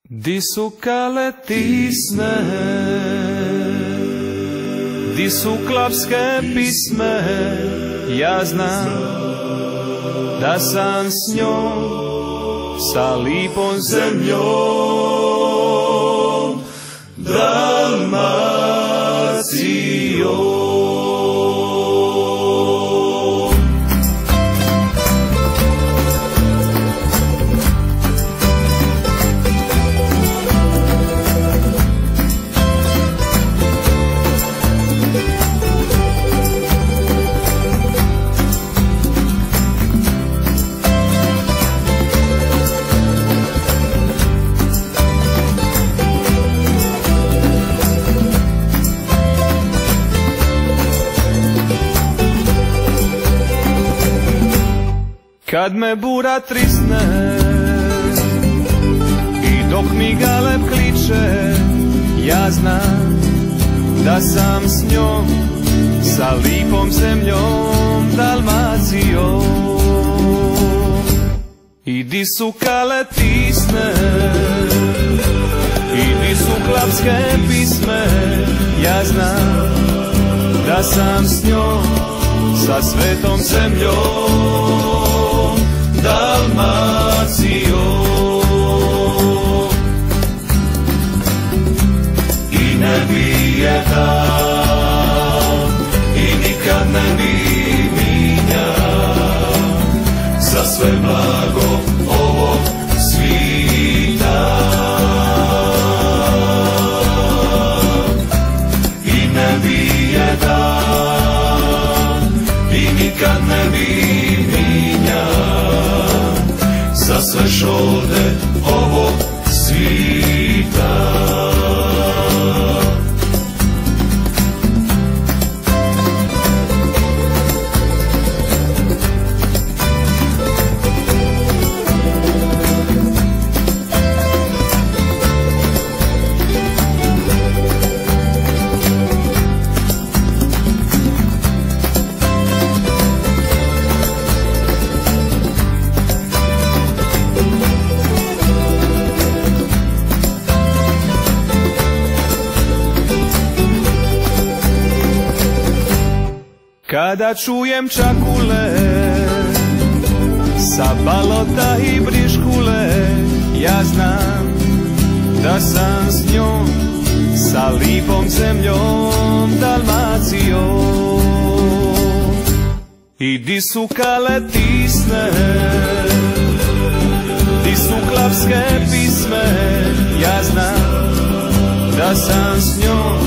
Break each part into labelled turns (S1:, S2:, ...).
S1: Di su kaletisme, di su klavske pisme, ja znam da sam s njom, sa lipom zemljom, Dalmacijom. Kad me bura trisne i dok mi galeb kliče, ja znam da sam s njom, sa lipom zemljom, Dalmacijom. I di su kaletisne, i di su klavske pisme, ja znam da sam s njom, sa svetom zemljom, Dalmacijom. I ne bi je dal, i nikad ne bi minja, za sve blago ovog svita. I ne bi je dal, i nikad ne bi minja, za sve šolde ovog svita. Kada čujem čakule sa balota i briškule, ja znam da sam s njom, sa lipom zemljom, Dalmacijom. I di su kaletisne, di su klavske pisme, ja znam da sam s njom,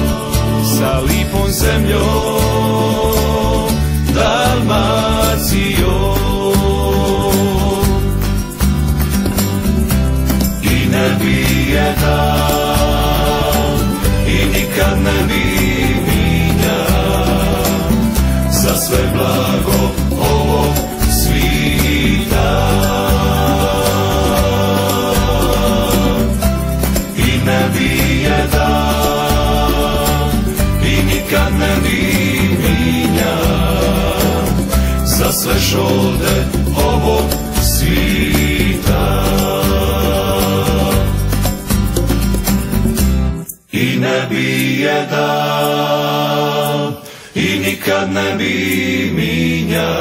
S1: sa lipom zemljom, Dalmacijom. I ne bi je dal, i nikad ne bi minja, za sve blago ovog svita. I ne bi je dal, i nikad ne bi minja, za sve šolde ovog svita. I ne bi je dal, i nikad ne bi minja,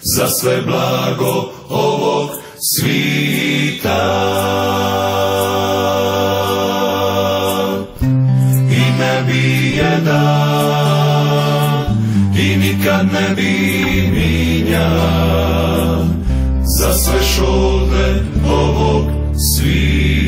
S1: za sve blago ovog svita. I ne bi je dal, i nikad ne bi minja, za sve šolde ovog svita.